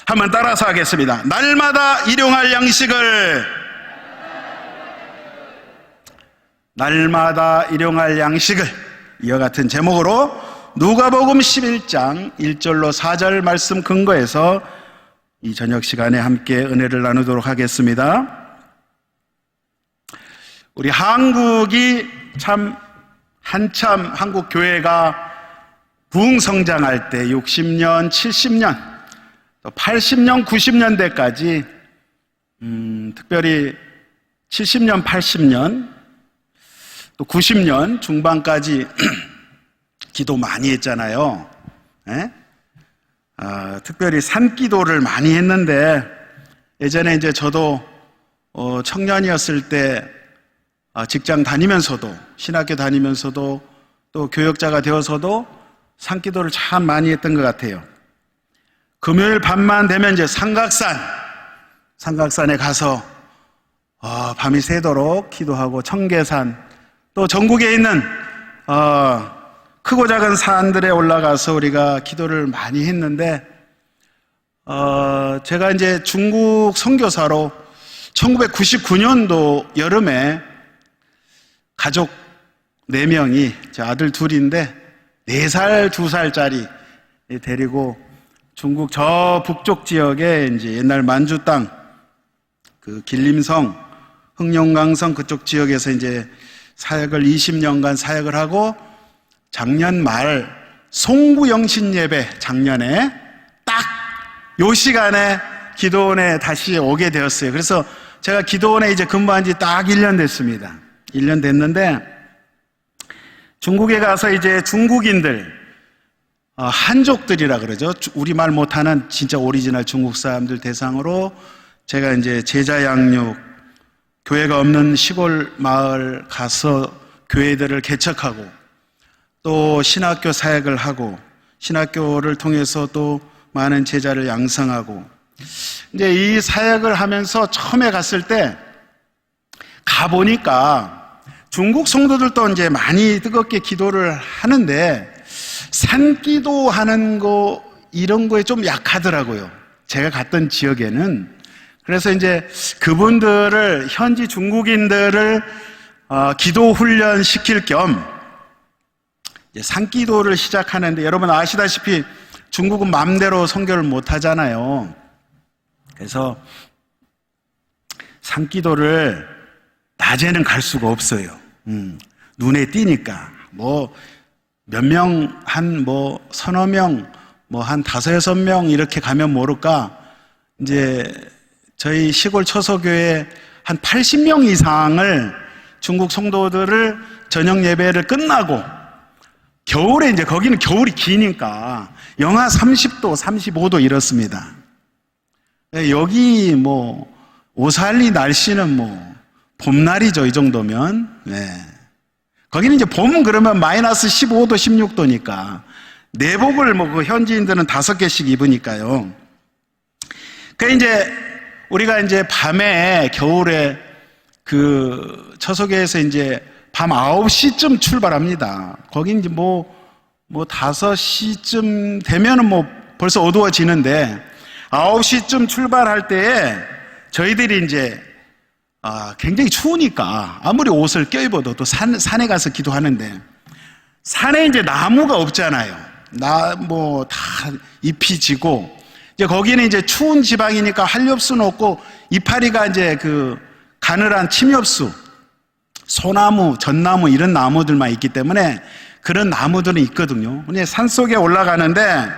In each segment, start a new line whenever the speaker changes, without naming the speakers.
한번 따라서 하겠습니다. 날마다 일용할 양식을, 날마다 일용할 양식을, 이와 같은 제목으로 누가복음 11장 1절로 4절 말씀 근거해서 이 저녁 시간에 함께 은혜를 나누도록 하겠습니다. 우리 한국이 참 한참 한국 교회가 부흥성장할 때 60년, 70년, 또 80년, 90년대까지 특별히 70년, 80년, 또 90년 중반까지 기도 많이 했잖아요. 특별히 산기도를 많이 했는데, 예전에 이제 저도 청년이었을 때 직장 다니면서도, 신학교 다니면서도, 또 교역자가 되어서도 산기도를 참 많이 했던 것 같아요. 금요일 밤만 되면 이제 삼각산에 가서 밤이 새도록 기도하고, 청계산, 또 전국에 있는 크고 작은 산들에 올라가서 우리가 기도를 많이 했는데, 제가 이제 중국 선교사로 1999년도 여름에 가족 4명이, 제 아들 둘인데 4살, 2살짜리 데리고 중국 저 북쪽 지역에 이제 옛날 만주 땅, 그 길림성, 흑룡강성 그쪽 지역에서 이제 사역을 20년간 사역을 하고, 작년 말 송구영신 예배, 작년에 딱 요 시간에 기도원에 다시 오게 되었어요. 그래서 제가 기도원에 이제 근무한 지 딱 1년 됐습니다. 1년 됐는데, 중국에 가서 이제 중국인들, 한족들이라 그러죠. 우리말 못하는 진짜 오리지널 중국 사람들 대상으로 제가 이제 제자 양육, 교회가 없는 시골 마을 가서 교회들을 개척하고, 또 신학교 사역을 하고, 신학교를 통해서 또 많은 제자를 양성하고, 이제 이 사역을 하면서 처음에 갔을 때 가보니까 중국 성도들도 이제 많이 뜨겁게 기도를 하는데, 산기도 하는 거, 이런 거에 좀 약하더라고요. 제가 갔던 지역에는. 그래서 이제 그분들을, 현지 중국인들을 기도 훈련 시킬 겸 산기도를 시작하는데, 여러분 아시다시피 중국은 마음대로 선교를 못 하잖아요. 그래서 산기도를 낮에는 갈 수가 없어요. 눈에 띄니까. 몇 명, 서너 명, 한 5-6명 이렇게 가면 모를까, 이제 저희 시골 처소교회 한 80명 이상을, 중국 성도들을 저녁 예배를 끝나고, 겨울에 이제 거기는 겨울이 기니까 영하 30도, 35도 이렇습니다. 여기 오살리 날씨는 봄날이죠, 이 정도면. 네. 거기는 이제 봄 그러면 마이너스 15도, 16도니까 내복을 그 현지인들은 5개씩 입으니까요. 이제 우리가 이제 밤에, 겨울에 그 처소교에서 이제 밤 9시쯤 출발합니다. 거긴 이제 5시쯤 되면은 벌써 어두워지는데, 9시쯤 출발할 때에 저희들이 이제 굉장히 추우니까 아무리 옷을 껴입어도 또 산에 가서 기도하는데, 산에 이제 나무가 없잖아요. 다 잎이 지고, 이제 거기는 이제 추운 지방이니까 한렵수는 없고, 이파리가 이제 그 가늘한 침엽수, 소나무, 전나무 이런 나무들만 있기 때문에 그런 나무들은 있거든요. 근데 산속에 올라가는데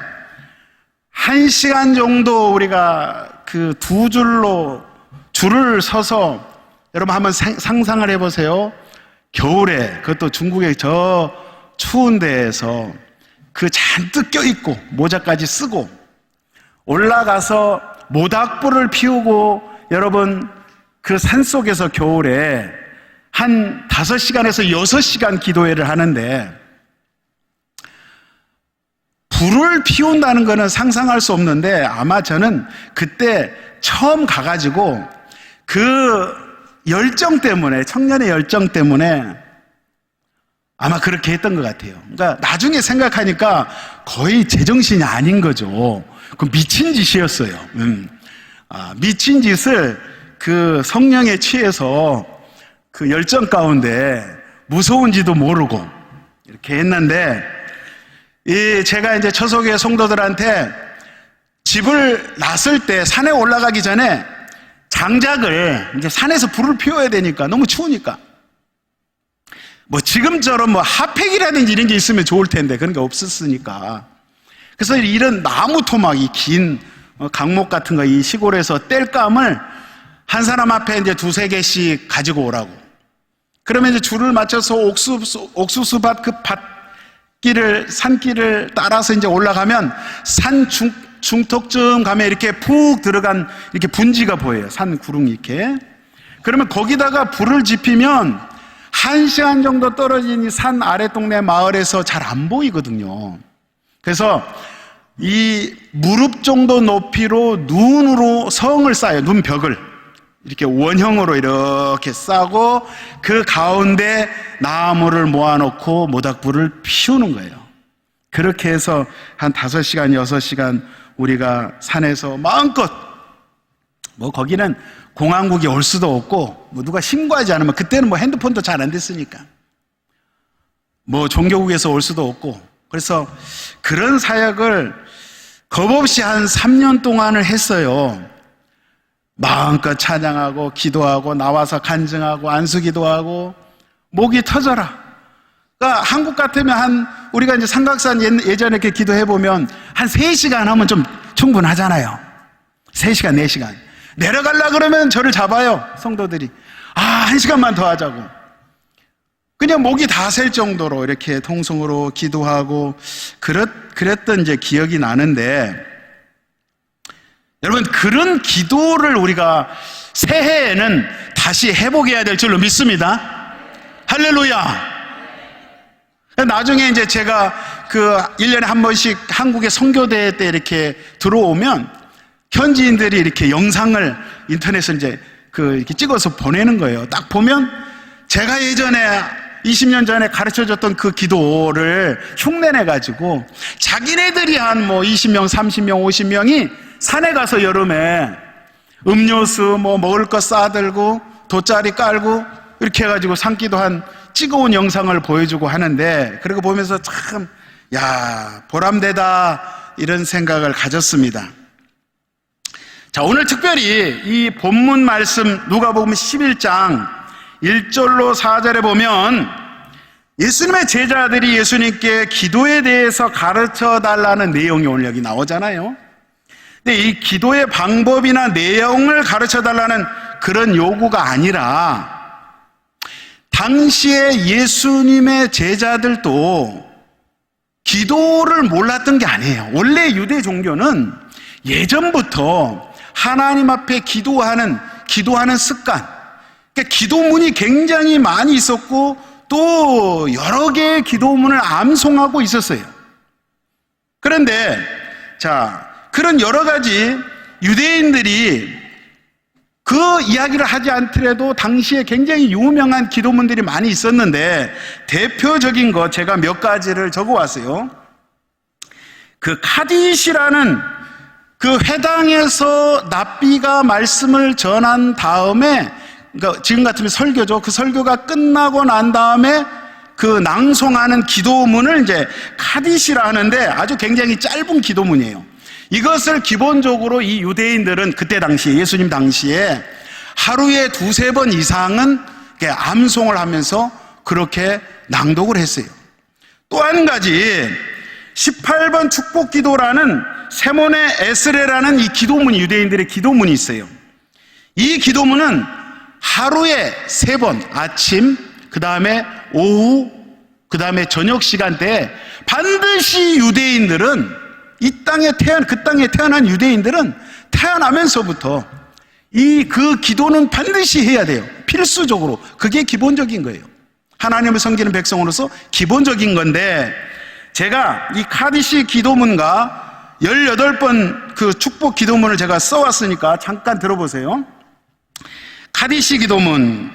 1시간 정도 우리가 그 2줄로 줄을 서서, 여러분 한번 상상을 해보세요. 겨울에, 그것도 중국의 저 추운 데에서 그 잔뜩 껴입고 모자까지 쓰고 올라가서 모닥불을 피우고, 여러분 그 산속에서 겨울에 한 5시간에서 6시간 기도회를 하는데, 불을 피운다는 것은 상상할 수 없는데, 아마 저는 그때 처음 가가지고 그 열정 때문에, 청년의 열정 때문에 아마 그렇게 했던 것 같아요. 그러니까 나중에 생각하니까 거의 제정신이 아닌 거죠. 그 미친 짓이었어요. 미친 짓을 그 성령에 취해서 그 열정 가운데 무서운지도 모르고 이렇게 했는데, 제가 이제 처소교회 성도들한테 집을 놨을 때 산에 올라가기 전에 장작을 이제 산에서 불을 피워야 되니까 너무 추우니까 뭐 지금처럼 뭐 핫팩이라든지 이런 게 있으면 좋을 텐데 그런 게 없었으니까, 그래서 이런 나무 토막, 긴 강목 같은 거 이 시골에서 땔감을 한 사람 앞에 이제 2-3개씩 가지고 오라고. 그러면 이제 줄을 맞춰서 옥수수밭 그 밭길을, 산길을 따라서 이제 올라가면 산 중턱쯤 가면 이렇게 푹 들어간 이렇게 분지가 보여요. 산 구릉이 이렇게. 그러면 거기다가 불을 지피면 1시간 정도 떨어진 이 산 아래 동네 마을에서 잘 안 보이거든요. 그래서 이 무릎 정도 높이로 눈으로 성을 쌓아요. 눈벽을 이렇게 원형으로 이렇게 싸고 그 가운데 나무를 모아놓고 모닥불을 피우는 거예요. 그렇게 해서 한 5시간, 6시간 우리가 산에서 마음껏, 뭐 거기는 공항국이 올 수도 없고 뭐 누가 신고하지 않으면, 그때는 뭐 핸드폰도 잘 안 됐으니까 뭐 종교국에서 올 수도 없고, 그래서 그런 사역을 겁없이 한 3년 동안을 했어요. 마음껏 찬양하고 기도하고 나와서 간증하고 안수기도하고 목이 터져라. 그러니까 한국 같으면 우리가 이제 삼각산 예전에 이렇게 기도해 보면 한 3시간 하면 좀 충분하잖아요. 3시간, 4시간. 내려가려 그러면 저를 잡아요, 성도들이. 1시간만 더 하자고. 그냥 목이 다 셀 정도로 이렇게 통성으로 기도하고 그랬던 이제 기억이 나는데, 여러분, 그런 기도를 우리가 새해에는 다시 회복해야 될 줄로 믿습니다. 할렐루야. 나중에 이제 제가 그 1년에 한 번씩 한국의 선교대회 때 이렇게 들어오면 현지인들이 이렇게 영상을 인터넷에 이제 이렇게 찍어서 보내는 거예요. 딱 보면 제가 예전에 20년 전에 가르쳐줬던 그 기도를 흉내내가지고 자기네들이 한 뭐 20명, 30명, 50명이 산에 가서 여름에 음료수 뭐 먹을 거 싸들고 돗자리 깔고 이렇게 해가지고 산기도 찍어온 영상을 보여주고 하는데, 그러고 보면서 참, 보람되다 이런 생각을 가졌습니다. 자, 오늘 특별히 이 본문 말씀 누가복음 11장 1절로 4절에 보면 예수님의 제자들이 예수님께 기도에 대해서 가르쳐 달라는 내용이 오늘 여기 나오잖아요. 근데 이 기도의 방법이나 내용을 가르쳐 달라는 그런 요구가 아니라, 당시에 예수님의 제자들도 기도를 몰랐던 게 아니에요. 원래 유대 종교는 예전부터 하나님 앞에 기도하는 습관, 그러니까 기도문이 굉장히 많이 있었고 또 여러 개의 기도문을 암송하고 있었어요. 그런데 그런 여러 가지 유대인들이 그 이야기를 하지 않더라도 당시에 굉장히 유명한 기도문들이 많이 있었는데, 대표적인 거 제가 몇 가지를 적어왔어요. 그 카디시라는 그 회당에서 납비가 말씀을 전한 다음에, 그러니까 지금 같으면 설교죠. 그 설교가 끝나고 난 다음에 그 낭송하는 기도문을 이제 카디시라 하는데 아주 굉장히 짧은 기도문이에요. 이것을 기본적으로 이 유대인들은 그때 당시에, 예수님 당시에 하루에 2-3번 이상은 암송을 하면서 그렇게 낭독을 했어요. 또 한 가지 18번 축복기도라는 세몬의 에스레라는 이 기도문이, 유대인들의 기도문이 있어요. 이 기도문은 하루에 3번, 아침, 그 다음에 오후, 그 다음에 저녁 시간대에 반드시 유대인들은 그 땅에 태어난 유대인들은 태어나면서부터 그 기도는 반드시 해야 돼요. 필수적으로. 그게 기본적인 거예요. 하나님을 섬기는 백성으로서 기본적인 건데, 제가 이 카디시 기도문과 18번 그 축복 기도문을 제가 써왔으니까 잠깐 들어보세요. 카디시 기도문.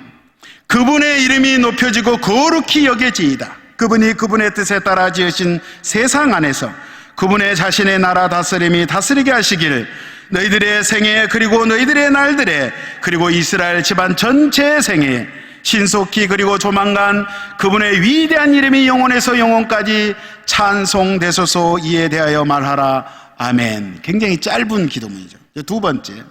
그분의 이름이 높여지고 거룩히 여겨지이다. 그분이 그분의 뜻에 따라 지으신 세상 안에서 그분의 자신의 나라 다스림이 다스리게 하시길 너희들의 생애 그리고 너희들의 날들에 그리고 이스라엘 집안 전체의 생애 신속히 그리고 조만간 그분의 위대한 이름이 영원에서 영원까지 찬송되소서. 이에 대하여 말하라. 아멘. 굉장히 짧은 기도문이죠. 두 번째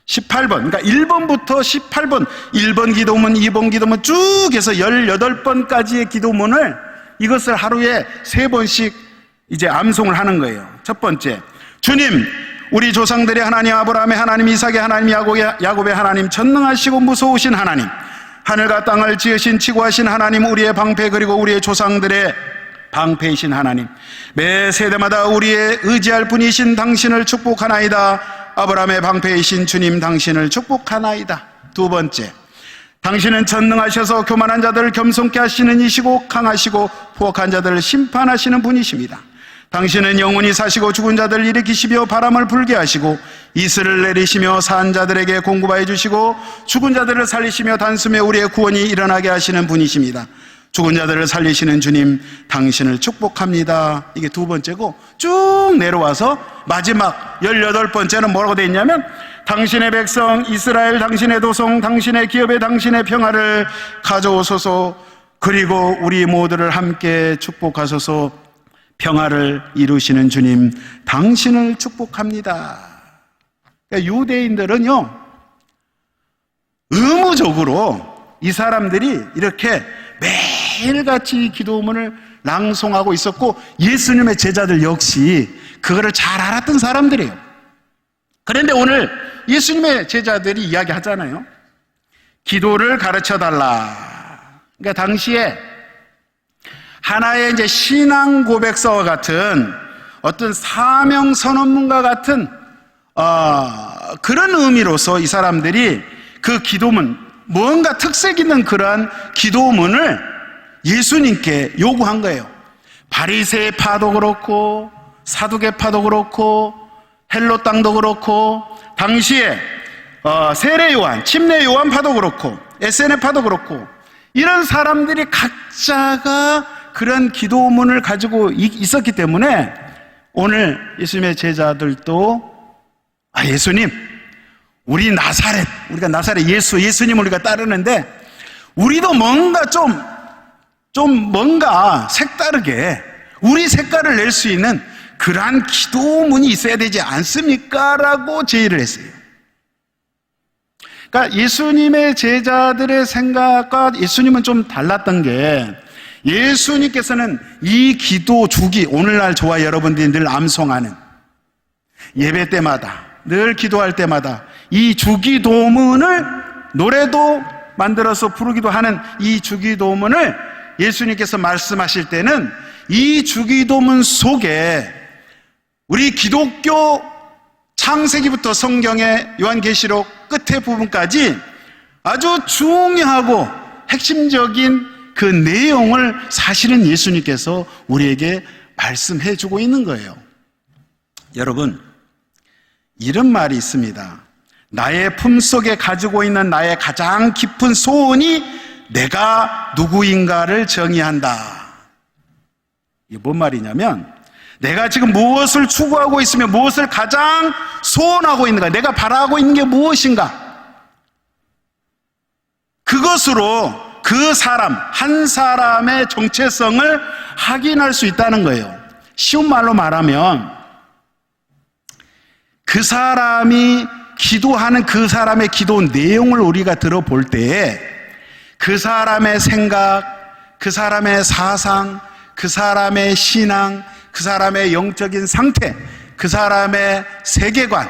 18번, 그러니까 1번부터 18번 1번 기도문, 2번 기도문 쭉 해서 18번까지의 기도문을 이것을 하루에 3번씩 이제 암송을 하는 거예요. 첫 번째, 주님, 우리 조상들의 하나님 아브라함의 하나님, 이삭의 하나님, 야곱의 하나님, 전능하시고 무서우신 하나님, 하늘과 땅을 지으신 치고하신 하나님, 우리의 방패 그리고 우리의 조상들의 방패이신 하나님, 매 세대마다 우리의 의지할 분이신 당신을 축복하나이다. 아브라함의 방패이신 주님 당신을 축복하나이다. 두 번째, 당신은 전능하셔서 교만한 자들을 겸손케 하시는 이시고 강하시고 포악한 자들을 심판하시는 분이십니다. 당신은 영원히 사시고 죽은 자들을 일으키시며 바람을 불게 하시고 이슬을 내리시며 산 자들에게 공급하여 주시고 죽은 자들을 살리시며 단숨에 우리의 구원이 일어나게 하시는 분이십니다. 죽은 자들을 살리시는 주님 당신을 축복합니다. 이게 두 번째고, 쭉 내려와서 마지막 18번째는 뭐라고 되어 있냐면, 당신의 백성 이스라엘 당신의 도성 당신의 기업에 당신의 평화를 가져오소서. 그리고 우리 모두를 함께 축복하소서. 평화를 이루시는 주님 당신을 축복합니다. 그러니까 유대인들은요, 의무적으로 이 사람들이 이렇게 매일같이 기도문을 낭송하고 있었고, 예수님의 제자들 역시 그거를 잘 알았던 사람들이에요. 그런데 오늘 예수님의 제자들이 이야기하잖아요. 기도를 가르쳐달라. 그러니까 당시에 하나의 이제 신앙 고백서와 같은 어떤 사명 선언문과 같은 그런 의미로서 이 사람들이 그 기도문, 뭔가 특색 있는 그러한 기도문을 예수님께 요구한 거예요. 바리새파도 그렇고 사두개파도 그렇고 헬로 땅도 그렇고 당시에 세례 요한, 침례 요한파도 그렇고 SNF파도 그렇고 이런 사람들이 각자가 그런 기도문을 가지고 있었기 때문에 오늘 예수님의 제자들도 예수님, 우리가 나사렛 예수님을 우리가 따르는데 우리도 뭔가 좀 뭔가 색다르게 우리 색깔을 낼 수 있는 그러한 기도문이 있어야 되지 않습니까? 라고 제의를 했어요. 그러니까 예수님의 제자들의 생각과 예수님은 좀 달랐던 게, 예수님께서는 이 기도 주기, 오늘날 저와 여러분들이 늘 암송하는 예배 때마다 늘 기도할 때마다 이 주기도문을 노래도 만들어서 부르기도 하는 이 주기도문을 예수님께서 말씀하실 때는 이 주기도문 속에 우리 기독교 창세기부터 성경의 요한계시록 끝에 부분까지 아주 중요하고 핵심적인 그 내용을 사실은 예수님께서 우리에게 말씀해 주고 있는 거예요. 여러분, 이런 말이 있습니다. 나의 품속에 가지고 있는 나의 가장 깊은 소원이 내가 누구인가를 정의한다. 이게 뭔 말이냐면, 내가 지금 무엇을 추구하고 있으며 무엇을 가장 소원하고 있는가, 내가 바라고 있는 게 무엇인가, 그것으로 그 사람, 한 사람의 정체성을 확인할 수 있다는 거예요. 쉬운 말로 말하면 그 사람이 기도하는 그 사람의 기도 내용을 우리가 들어볼 때에 그 사람의 생각, 그 사람의 사상, 그 사람의 신앙, 그 사람의 영적인 상태, 그 사람의 세계관,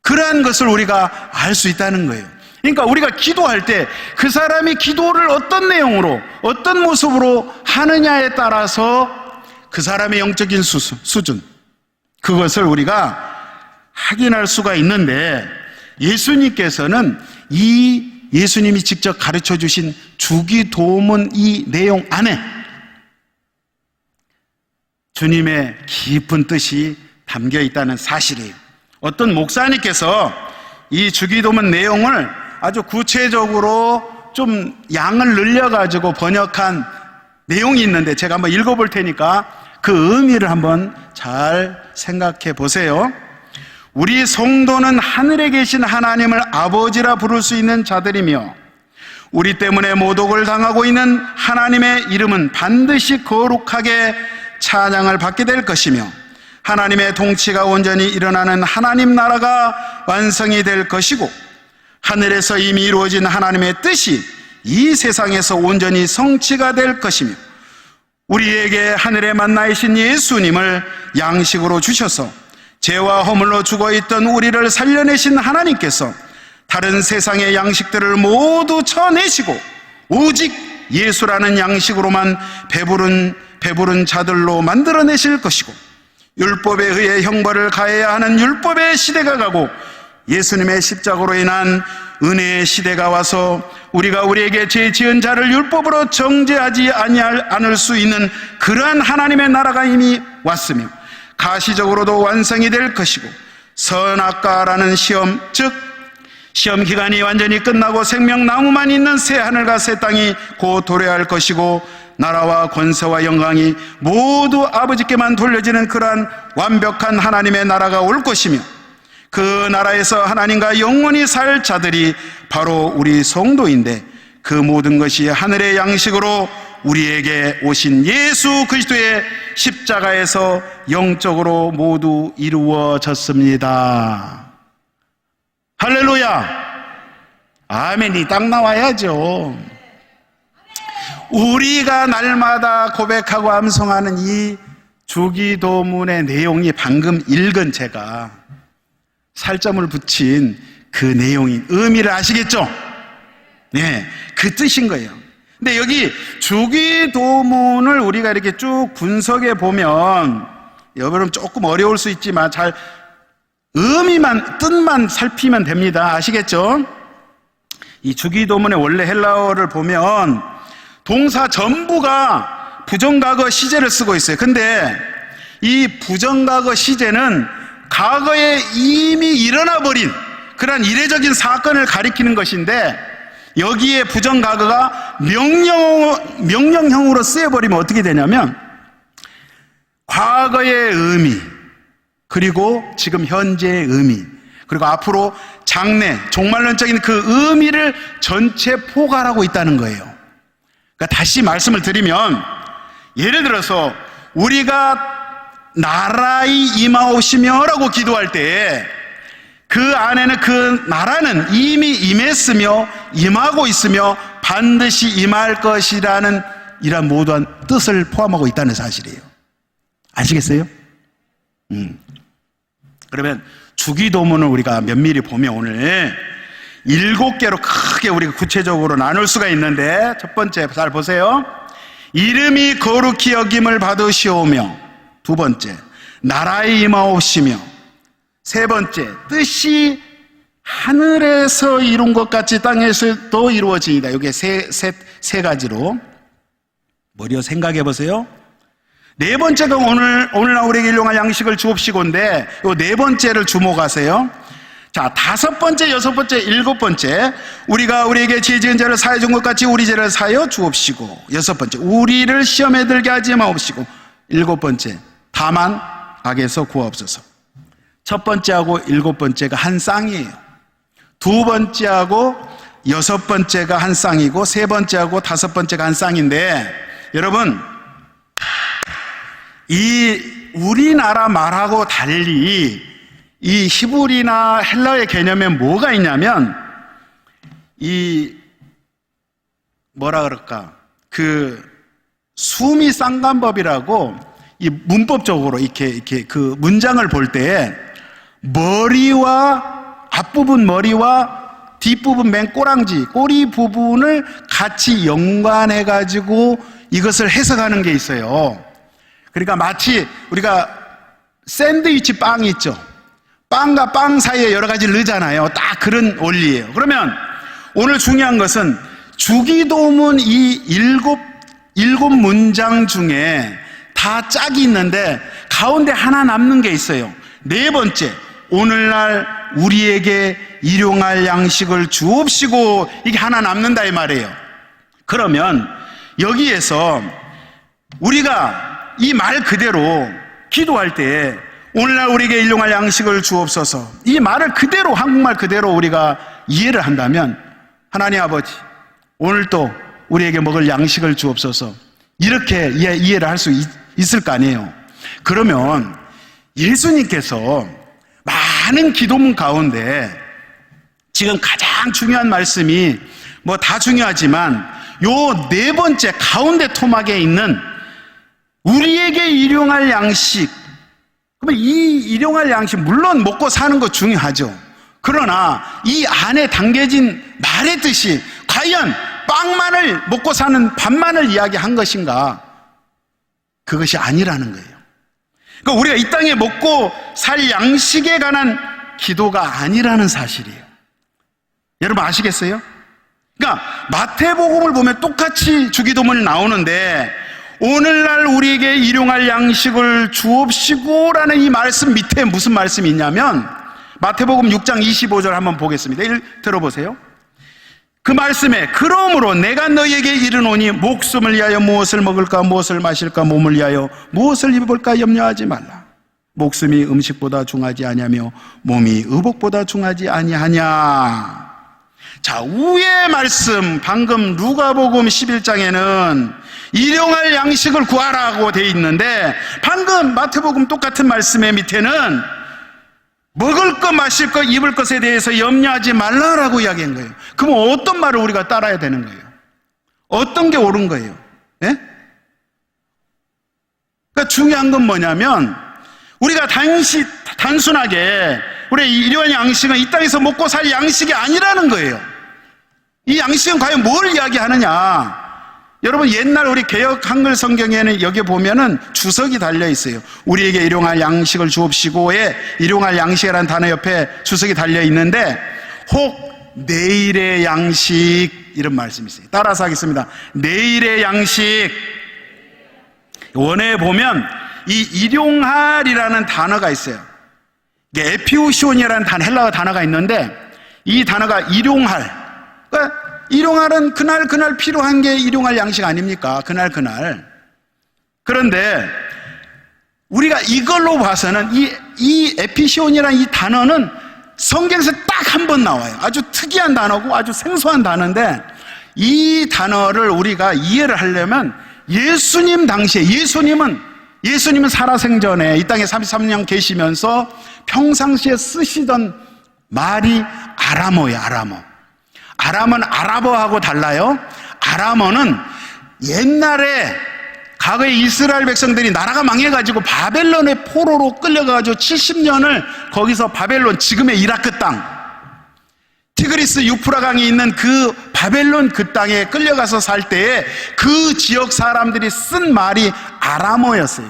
그러한 것을 우리가 알 수 있다는 거예요. 그러니까 우리가 기도할 때 그 사람이 기도를 어떤 내용으로 어떤 모습으로 하느냐에 따라서 그 사람의 영적인 수준, 그것을 우리가 확인할 수가 있는데, 예수님께서는 이 예수님이 직접 가르쳐 주신 주기도문 이 내용 안에 주님의 깊은 뜻이 담겨 있다는 사실이에요. 어떤 목사님께서 이 주기도문 내용을 아주 구체적으로 좀 양을 늘려가지고 번역한 내용이 있는데 제가 한번 읽어볼 테니까 그 의미를 한번 잘 생각해 보세요. 우리 성도는 하늘에 계신 하나님을 아버지라 부를 수 있는 자들이며, 우리 때문에 모독을 당하고 있는 하나님의 이름은 반드시 거룩하게 찬양을 받게 될 것이며, 하나님의 통치가 온전히 일어나는 하나님 나라가 완성이 될 것이고, 하늘에서 이미 이루어진 하나님의 뜻이 이 세상에서 온전히 성취가 될 것이며, 우리에게 하늘에 만나이신 예수님을 양식으로 주셔서 죄와 허물로 죽어있던 우리를 살려내신 하나님께서 다른 세상의 양식들을 모두 쳐내시고 오직 예수라는 양식으로만 배부른 자들로 만들어내실 것이고, 율법에 의해 형벌을 가해야 하는 율법의 시대가 가고 예수님의 십자가로 인한 은혜의 시대가 와서 우리가 우리에게 죄 지은 자를 율법으로 정죄하지 않을 수 있는 그러한 하나님의 나라가 이미 왔으며 가시적으로도 완성이 될 것이고, 선악과라는 시험, 즉 시험 기간이 완전히 끝나고 생명나무만 있는 새 하늘과 새 땅이 곧 도래할 것이고, 나라와 권세와 영광이 모두 아버지께만 돌려지는 그러한 완벽한 하나님의 나라가 올 것이며, 그 나라에서 하나님과 영원히 살 자들이 바로 우리 성도인데, 그 모든 것이 하늘의 양식으로 우리에게 오신 예수 그리스도의 십자가에서 영적으로 모두 이루어졌습니다. 할렐루야! 아멘이 딱 나와야죠. 우리가 날마다 고백하고 암송하는 이 주기도문의 내용이 방금 읽은 제가 살점을 붙인 그 내용인 의미를 아시겠죠? 네, 그 뜻인 거예요. 근데 여기 주기도문을 우리가 이렇게 쭉 분석해 보면, 여러분 조금 어려울 수 있지만 잘 의미만, 뜻만 살피면 됩니다. 아시겠죠? 이 주기도문의 원래 헬라어를 보면 동사 전부가 부정과거 시제를 쓰고 있어요. 근데 이 부정과거 시제는 과거에 이미 일어나 버린 그런 이례적인 사건을 가리키는 것인데, 여기에 부정과거가 명령형으로 쓰여버리면 어떻게 되냐면 과거의 의미, 그리고 지금 현재의 의미, 그리고 앞으로 장래, 종말론적인 그 의미를 전체 포괄하고 있다는 거예요. 그러니까 다시 말씀을 드리면, 예를 들어서 우리가 나라의 임하오시며 라고 기도할 때 그 안에는 그 나라는 이미 임했으며 임하고 있으며 반드시 임할 것이라는 이런 모든 뜻을 포함하고 있다는 사실이에요. 아시겠어요? 그러면 주기도문을 우리가 면밀히 보면 오늘 7개로 크게 우리가 구체적으로 나눌 수가 있는데, 첫 번째 잘 보세요. 이름이 거룩히 여김을 받으시오며, 두 번째 나라에 임하옵시며, 세 번째 뜻이 하늘에서 이룬 것 같이 땅에서도 이루어지이다. 이게 세 가지로 머리로 생각해 보세요. 네 번째가 오늘 우리에게 일용할 양식을 주옵시고인데, 이 네 번째를 주목하세요. 자, 다섯 번째, 여섯 번째, 일곱 번째, 우리가 우리에게 죄 지은 자를 사해 준 것 같이 우리 죄를 사여 주옵시고, 여섯 번째, 우리를 시험에 들게 하지 마옵시고, 일곱 번째, 다만 악에서 구하옵소서. 첫 번째하고 일곱 번째가 한 쌍이에요. 두 번째하고 여섯 번째가 한 쌍이고, 세 번째하고 다섯 번째가 한 쌍인데, 여러분, 이 우리나라 말하고 달리 이 히브리나 헬라어의 개념에 뭐가 있냐면, 이 뭐라 그럴까, 그 수미 쌍관법이라고, 이 문법적으로 이렇게 그 문장을 볼 때 머리와 앞부분 머리와 뒷부분 맨 꼬리 부분을 같이 연관해 가지고 이것을 해석하는 게 있어요. 그러니까 마치 우리가 샌드위치 빵이 있죠. 빵과 빵 사이에 여러 가지를 넣잖아요. 딱 그런 원리예요. 그러면 오늘 중요한 것은 주기도문 이 일곱 문장 중에 다 짝이 있는데 가운데 하나 남는 게 있어요. 네 번째, 오늘날 우리에게 일용할 양식을 주옵시고, 이게 하나 남는다 이 말이에요. 그러면 여기에서 우리가 이 말 그대로 기도할 때 오늘날 우리에게 일용할 양식을 주옵소서, 이 말을 그대로, 한국말 그대로 우리가 이해를 한다면 하나님 아버지 오늘도 우리에게 먹을 양식을 주옵소서, 이렇게 이해를 할 수 있을 거 아니에요. 그러면 예수님께서 많은 기도문 가운데 지금 가장 중요한 말씀이 뭐 다 중요하지만 요 네 번째 가운데 토막에 있는 우리에게 일용할 양식, 그러면 이 일용할 양식 물론 먹고 사는 거 중요하죠. 그러나 이 안에 담겨진 말의 뜻이 과연 빵만을 먹고 사는 밥만을 이야기한 것인가? 그것이 아니라는 거예요. 그러니까 우리가 이 땅에 먹고 살 양식에 관한 기도가 아니라는 사실이에요. 여러분 아시겠어요? 그러니까 마태복음을 보면 똑같이 주기도문이 나오는데 오늘날 우리에게 일용할 양식을 주옵시고라는 이 말씀 밑에 무슨 말씀이 있냐면 마태복음 6장 25절 한번 보겠습니다. 들어보세요. 그 말씀에 그러므로 내가 너희에게 이르노니 목숨을 위하여 무엇을 먹을까 무엇을 마실까 몸을 위하여 무엇을 입을까 염려하지 말라. 목숨이 음식보다 중하지 아니하며 몸이 의복보다 중하지 아니하냐. 자, 위의 말씀 방금 누가복음 11장에는 일용할 양식을 구하라고 돼 있는데 방금 마태복음 똑같은 말씀의 밑에는 먹을 것, 마실 것, 입을 것에 대해서 염려하지 말라라고 이야기한 거예요. 그럼 어떤 말을 우리가 따라야 되는 거예요? 어떤 게 옳은 거예요? 예? 그러니까 중요한 건 뭐냐면 우리가 단순하게 우리의 일용할 양식은 이 땅에서 먹고 살 양식이 아니라는 거예요. 이 양식은 과연 뭘 이야기하느냐? 여러분 옛날 우리 개역 한글 성경에는 여기 보면은 주석이 달려 있어요. 우리에게 일용할 양식을 주옵시고에 일용할 양식이라는 단어 옆에 주석이 달려 있는데 혹 내일의 양식 이런 말씀이 있어요. 따라서 하겠습니다. 내일의 양식. 원어에 보면 이 일용할이라는 단어가 있어요. 이게 에피우시온이라는 헬라어 단어가 있는데 이 단어가 일용할. 그러니까 일용할은 그날 필요한 게 일용할 양식 아닙니까? 그날. 그런데 우리가 이걸로 봐서는 이 에피시온이라는 이 단어는 성경에서 딱 한 번 나와요. 아주 특이한 단어고 아주 생소한 단어인데 이 단어를 우리가 이해를 하려면 예수님 당시에 예수님은 살아생전에 이 땅에 33년 계시면서 평상시에 쓰시던 말이 아람어예요. 아람어는 아랍어하고 달라요. 아람어는 옛날에 과거에 이스라엘 백성들이 나라가 망해가지고 바벨론의 포로로 끌려가가지고 70년을 거기서 바벨론, 지금의 이라크 땅, 티그리스 유프라 강이 있는 그 바벨론 그 땅에 끌려가서 살 때에 그 지역 사람들이 쓴 말이 아람어였어요.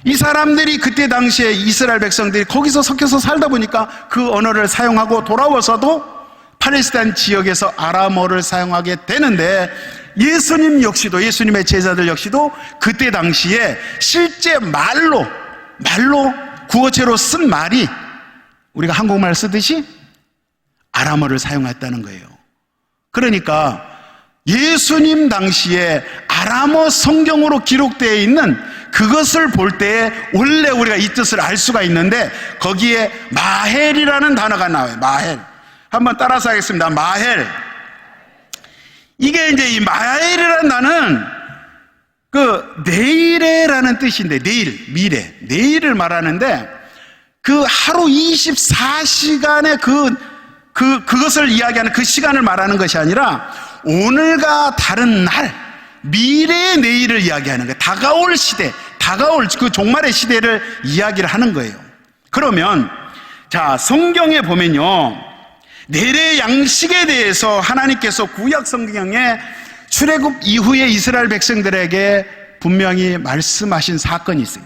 이 사람들이 그때 당시에 이스라엘 백성들이 거기서 섞여서 살다 보니까 그 언어를 사용하고 돌아와서도 팔레스타인 지역에서 아람어를 사용하게 되는데 예수님의 제자들 역시도 그때 당시에 실제 말로 구어체로 쓴 말이 우리가 한국말 쓰듯이 아람어를 사용했다는 거예요. 그러니까 예수님 당시에 아람어 성경으로 기록되어 있는 그것을 볼 때 원래 우리가 이 뜻을 알 수가 있는데 거기에 마헬이라는 단어가 나와요. 마헬. 한번 따라서 하겠습니다. 마헬. 이게 이제 이 마헬이라는 단어는 그 내일에라는 뜻인데 미래, 내일을 말하는데 그 하루 24시간의 그것을 이야기하는 그 시간을 말하는 것이 아니라 오늘과 다른 날, 미래의 내일을 이야기하는 거예요. 다가올 시대, 다가올 그 종말의 시대를 이야기를 하는 거예요. 그러면 자, 성경에 보면요, 내일의 양식에 대해서 하나님께서 구약 성경에 출애굽 이후에 이스라엘 백성들에게 분명히 말씀하신 사건이 있어요.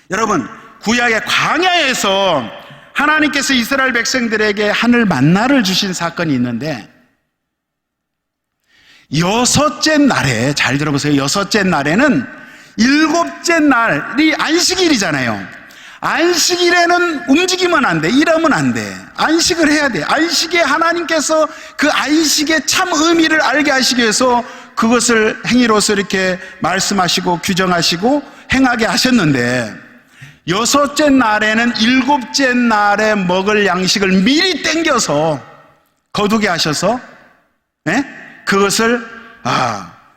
여러분, 구약의 광야에서 하나님께서 이스라엘 백성들에게 하늘 만나를 주신 사건이 있는데 여섯째 날에, 잘 들어보세요. 여섯째 날에는 일곱째 날이 안식일이잖아요. 안식일에는 움직이면 안 돼. 일하면 안 돼. 안식을 해야 돼. 안식에 하나님께서 그 안식의 참 의미를 알게 하시기 위해서 그것을 행위로서 이렇게 말씀하시고 규정하시고 행하게 하셨는데, 여섯째 날에는 일곱째 날에 먹을 양식을 미리 땡겨서 거두게 하셔서 그것을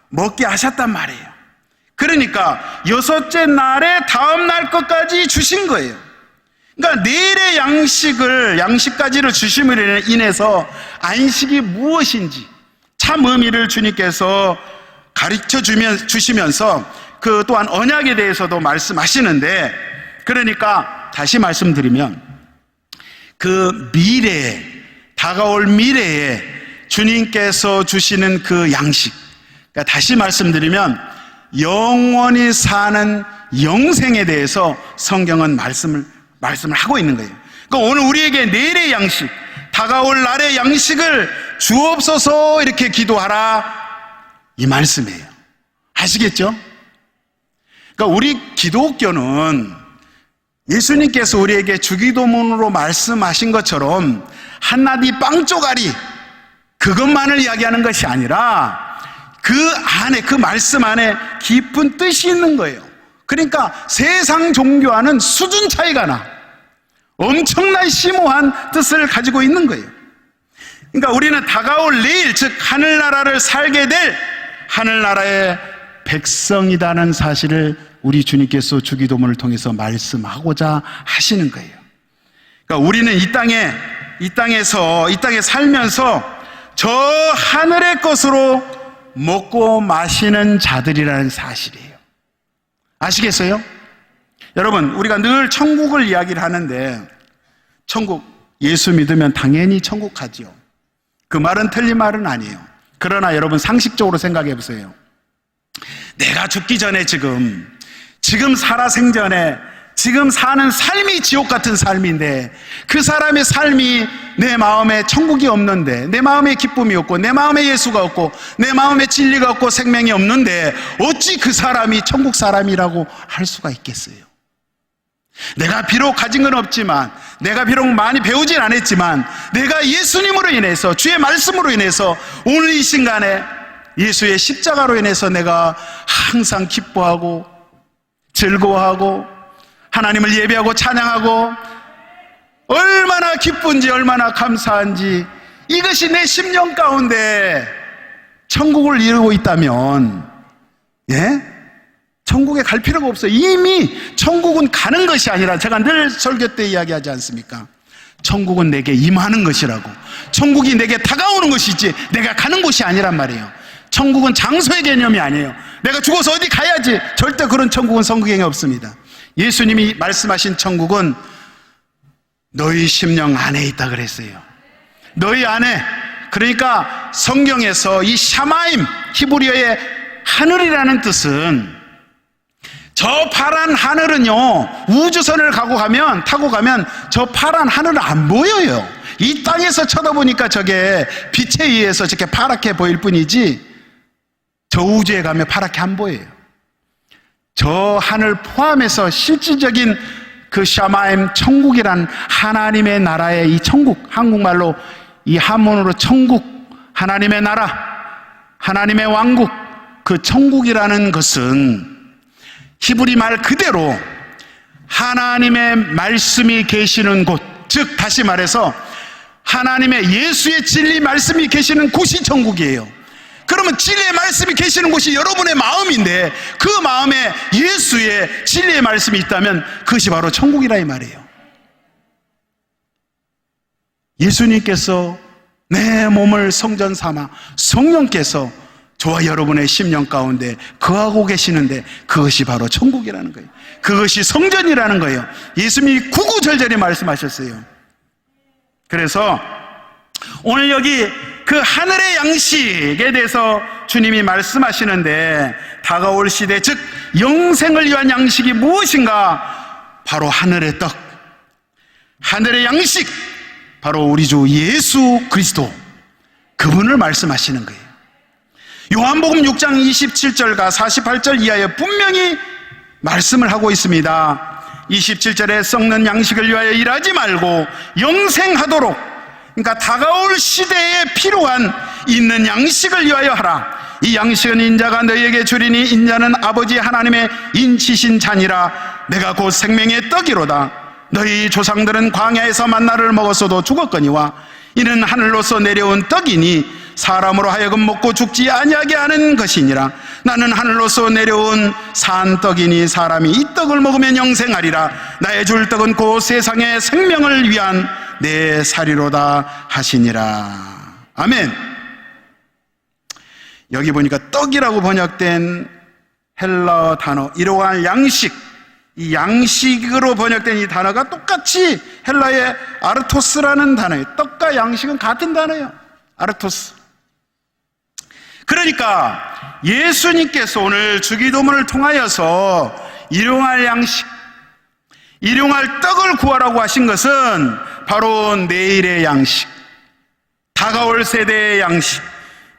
먹게 하셨단 말이에요. 그러니까 여섯째 날에 다음 날 것까지 주신 거예요. 그러니까 내일의 양식까지를 주심으로 인해서 안식이 무엇인지 참 의미를 주님께서 가르쳐 주시면서 그 또한 언약에 대해서도 말씀하시는데, 그러니까 다시 말씀드리면 그 미래에, 다가올 미래에 주님께서 주시는 그 양식, 그러니까 다시 말씀드리면 영원히 사는 영생에 대해서 성경은 말씀을 하고 있는 거예요. 그러니까 오늘 우리에게 내일의 양식, 다가올 날의 양식을 주옵소서 이렇게 기도하라, 이 말씀이에요. 아시겠죠? 그러니까 우리 기독교는 예수님께서 우리에게 주기도문으로 말씀하신 것처럼 한마디 빵 쪼가리 그것만을 이야기하는 것이 아니라 그 안에, 그 말씀 안에 깊은 뜻이 있는 거예요. 그러니까 세상 종교와는 수준 차이가 나 엄청난 심오한 뜻을 가지고 있는 거예요. 그러니까 우리는 다가올 내일, 즉 하늘나라를 살게 될 하늘나라의 백성이라는 사실을 우리 주님께서 주기도문을 통해서 말씀하고자 하시는 거예요. 그러니까 우리는 이 땅에 살면서 저 하늘의 것으로 먹고 마시는 자들이라는 사실이에요. 아시겠어요? 여러분, 우리가 늘 천국을 이야기를 하는데, 천국, 예수 믿으면 당연히 천국 가지요. 그 말은 틀린 말은 아니에요. 그러나 여러분, 상식적으로 생각해 보세요. 내가 죽기 전에 지금 살아생전에 지금 사는 삶이 지옥 같은 삶인데, 그 사람의 삶이 내 마음에 천국이 없는데, 내 마음에 기쁨이 없고, 내 마음에 예수가 없고, 내 마음에 진리가 없고 생명이 없는데 어찌 그 사람이 천국 사람이라고 할 수가 있겠어요? 내가 비록 가진 건 없지만, 내가 비록 많이 배우진 않았지만, 내가 예수님으로 인해서, 주의 말씀으로 인해서 오늘 이 순간에 예수의 십자가로 인해서 내가 항상 기뻐하고 즐거워하고 하나님을 예배하고 찬양하고 얼마나 기쁜지, 얼마나 감사한지, 이것이 내 심령 가운데 천국을 이루고 있다면, 천국에 갈 필요가 없어요. 이미 천국은 가는 것이 아니라, 제가 늘 설교 때 이야기하지 않습니까? 천국은 내게 임하는 것이라고. 천국이 내게 다가오는 것이지 내가 가는 곳이 아니란 말이에요. 천국은 장소의 개념이 아니에요. 내가 죽어서 어디 가야지, 절대 그런 천국은 성경에 없습니다. 예수님이 말씀하신 천국은 너희 심령 안에 있다 그랬어요. 너희 안에. 그러니까 성경에서 이 샤마임, 히브리어의 하늘이라는 뜻은, 저 파란 하늘은요, 우주선을 타고 가면 저 파란 하늘은 안 보여요. 이 땅에서 쳐다보니까 저게 빛에 의해서 저렇게 파랗게 보일 뿐이지, 저 우주에 가면 파랗게 안 보여요. 저 하늘 포함해서 실질적인 그 샤마임, 천국이란 하나님의 나라의 이 천국, 한국말로 이 한문으로 천국, 하나님의 나라, 하나님의 왕국, 그 천국이라는 것은 히브리 말 그대로 하나님의 말씀이 계시는 곳, 즉 다시 말해서 하나님의 예수의 진리 말씀이 계시는 곳이 천국이에요. 그러면 진리의 말씀이 계시는 곳이 여러분의 마음인데, 그 마음에 예수의 진리의 말씀이 있다면 그것이 바로 천국이라 이 말이에요. 예수님께서 내 몸을 성전 삼아 성령께서 저와 여러분의 심령 가운데 거하고 계시는데, 그것이 바로 천국이라는 거예요. 그것이 성전이라는 거예요. 예수님이 구구절절히 말씀하셨어요. 그래서 오늘 여기 그 하늘의 양식에 대해서 주님이 말씀하시는데, 다가올 시대, 즉 영생을 위한 양식이 무엇인가? 바로 하늘의 떡, 하늘의 양식, 바로 우리 주 예수 그리스도, 그분을 말씀하시는 거예요. 요한복음 6장 27절과 48절 이하에 분명히 말씀을 하고 있습니다. 27절에 썩는 양식을 위하여 일하지 말고 영생하도록, 그러니까 다가올 시대에 필요한 있는 양식을 위하여 하라. 이 양식은 인자가 너희에게 주리니 인자는 아버지 하나님의 인치신 잔이라. 내가 곧 생명의 떡이로다. 너희 조상들은 광야에서 만나를 먹었어도 죽었거니와 이는 하늘로서 내려온 떡이니 사람으로 하여금 먹고 죽지 아니하게 하는 것이니라. 나는 하늘로서 내려온 산 떡이니 사람이 이 떡을 먹으면 영생하리라. 나의 줄 떡은 곧 세상의 생명을 위한 내 살이로다 하시니라. 아멘. 여기 보니까 떡이라고 번역된 헬라어 단어, 이러한 양식, 이 양식으로 번역된 이 단어가 똑같이 헬라의 아르토스라는 단어예요. 떡과 양식은 같은 단어예요. 아르토스. 그러니까 예수님께서 오늘 주기도문을 통하여서 일용할 양식, 일용할 떡을 구하라고 하신 것은 바로 내일의 양식, 다가올 세대의 양식,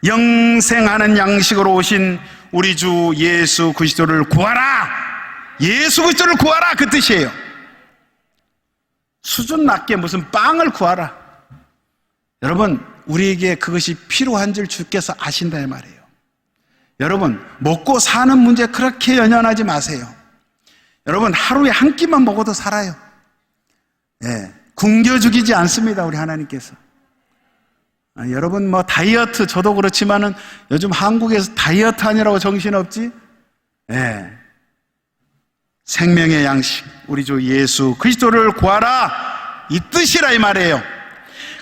영생하는 양식으로 오신 우리 주 예수 그리스도를 구하라, 예수 그리스도를 구하라, 그 뜻이에요. 수준 낮게 무슨 빵을 구하라. 여러분, 우리에게 그것이 필요한 줄 주께서 아신다 이 말이에요. 여러분, 먹고 사는 문제 그렇게 연연하지 마세요. 여러분, 하루에 한 끼만 먹어도 살아요. 예, 굶겨 죽이지 않습니다, 우리 하나님께서. 여러분, 뭐 다이어트, 저도 그렇지만은 요즘 한국에서 다이어트 하느라고 정신없지? 예, 생명의 양식, 우리 주 예수 그리스도를 구하라, 이 뜻이라 이 말이에요.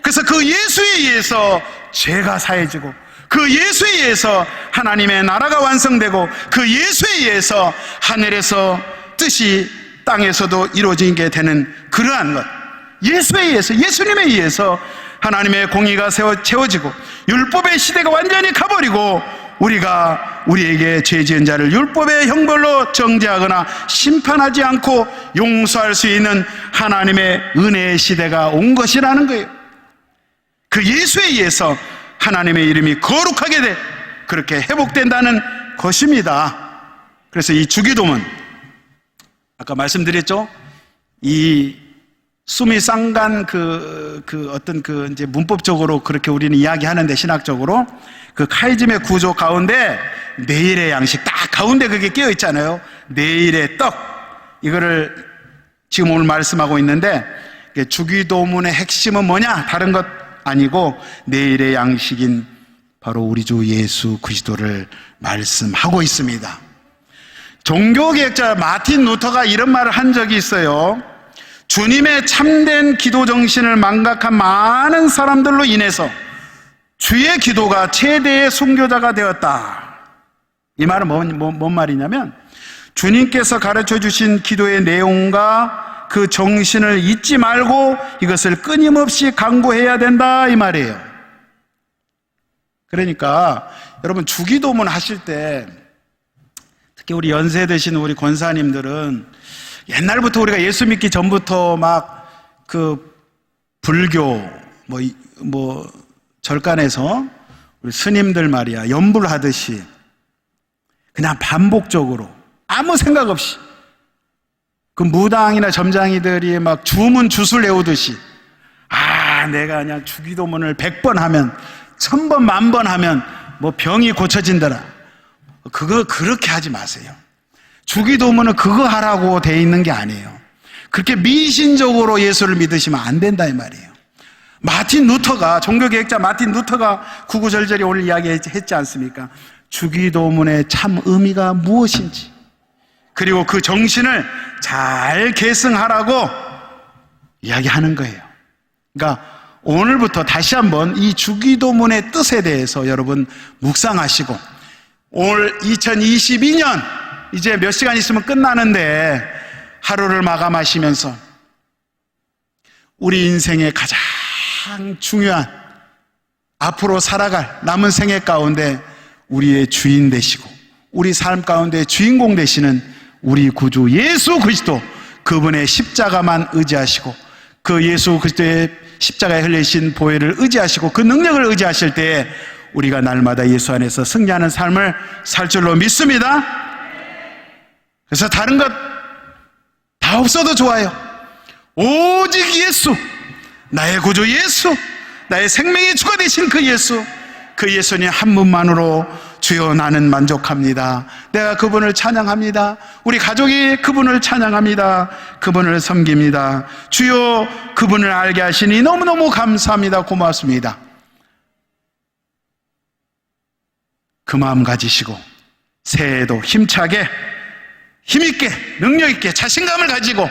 그래서 그 예수에 의해서 죄가 사해지고, 그 예수에 의해서 하나님의 나라가 완성되고, 그 예수에 의해서 하늘에서 뜻이 땅에서도 이루어지게 되는 그러한 것, 예수에 의해서, 예수님에 의해서 하나님의 공의가 채워지고 율법의 시대가 완전히 가버리고 우리에게 죄 지은 자를 율법의 형벌로 정죄하거나 심판하지 않고 용서할 수 있는 하나님의 은혜의 시대가 온 것이라는 거예요. 그 예수에 의해서 하나님의 이름이 거룩하게 돼 그렇게 회복된다는 것입니다. 그래서 이 주기도문, 아까 말씀드렸죠? 이 수미 쌍간 이제 문법적으로 그렇게 우리는 이야기하는데, 신학적으로 그 카이즘의 구조 가운데 내일의 양식 딱 가운데 그게 끼어 있잖아요. 내일의 떡, 이거를 지금 오늘 말씀하고 있는데, 주기도문의 핵심은 뭐냐? 다른 것 아니고 내일의 양식인 바로 우리 주 예수 그리스도를 말씀하고 있습니다. 종교개혁자 마틴 루터가 이런 말을 한 적이 있어요. 주님의 참된 기도 정신을 망각한 많은 사람들로 인해서 주의 기도가 최대의 순교자가 되었다. 이 말은 뭔 말이냐면, 주님께서 가르쳐 주신 기도의 내용과 그 정신을 잊지 말고 이것을 끊임없이 강구해야 된다, 이 말이에요. 그러니까 여러분, 주기도문 하실 때 특히 우리 연세 드신 우리 권사님들은 옛날부터 우리가 예수 믿기 전부터 막 그 불교 절간에서 우리 스님들 말이야, 연불 하듯이 그냥 반복적으로 아무 생각 없이 그 무당이나 점장이들이 막 주문 주술 외우듯이, 내가 그냥 주기도문을 100번 하면, 1000번, 10,000번 하면 뭐 병이 고쳐진다라. 그거 그렇게 하지 마세요. 주기도문은 그거 하라고 돼 있는 게 아니에요. 그렇게 미신적으로 예수를 믿으시면 안 된다 이 말이에요. 마틴 루터가, 종교개혁자 마틴 루터가 구구절절히 오늘 이야기했지 않습니까? 주기도문의 참 의미가 무엇인지, 그리고 그 정신을 잘 계승하라고 이야기하는 거예요. 그러니까 오늘부터 다시 한번 이 주기도문의 뜻에 대해서 여러분 묵상하시고, 올 2022년 이제 몇 시간 있으면 끝나는데 하루를 마감하시면서 우리 인생의 가장 중요한 앞으로 살아갈 남은 생애 가운데 우리의 주인 되시고 우리 삶 가운데 주인공 되시는 우리 구주 예수 그리스도, 그분의 십자가만 의지하시고 그 예수 그리스도의 십자가에 흘리신 보혈을 의지하시고 그 능력을 의지하실 때에 우리가 날마다 예수 안에서 승리하는 삶을 살 줄로 믿습니다. 그래서 다른 것 다 없어도 좋아요. 오직 예수, 나의 구주 예수, 나의 생명의 주가 되신 그 예수, 그 예수님 한 분만으로 주여 나는 만족합니다. 내가 그분을 찬양합니다. 우리 가족이 그분을 찬양합니다. 그분을 섬깁니다. 주여 그분을 알게 하시니 너무너무 감사합니다. 고맙습니다. 그 마음 가지시고 새해에도 힘차게 힘있게 능력있게 자신감을 가지고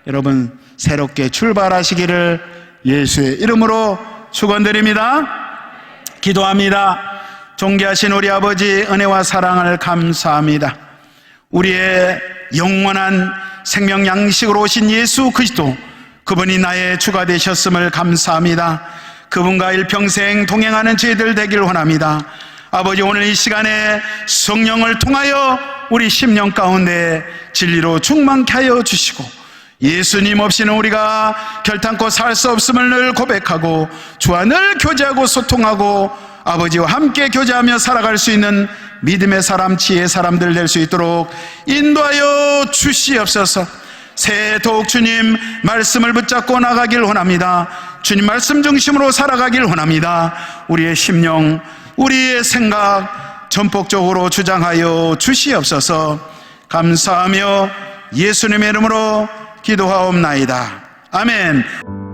여러분 새롭게 출발하시기를 예수의 이름으로 축원드립니다. 기도합니다. 존귀하신 우리 아버지 은혜와 사랑을 감사합니다. 우리의 영원한 생명 양식으로 오신 예수 그리스도, 그분이 나의 주가 되셨음을 감사합니다. 그분과 일평생 동행하는 저희들 되길 원합니다. 아버지, 오늘 이 시간에 성령을 통하여 우리 심령 가운데 진리로 충만케 하여 주시고 예수님 없이는 우리가 결탄코 살 수 없음을 늘 고백하고 주와 늘 교제하고 소통하고 아버지와 함께 교제하며 살아갈 수 있는 믿음의 사람, 지혜의 사람들 될 수 있도록 인도하여 주시옵소서. 새해 더욱 주님 말씀을 붙잡고 나가길 원합니다. 주님 말씀 중심으로 살아가길 원합니다. 우리의 심령, 우리의 생각 전폭적으로 주장하여 주시옵소서. 감사하며 예수님의 이름으로 기도하옵나이다. 아멘.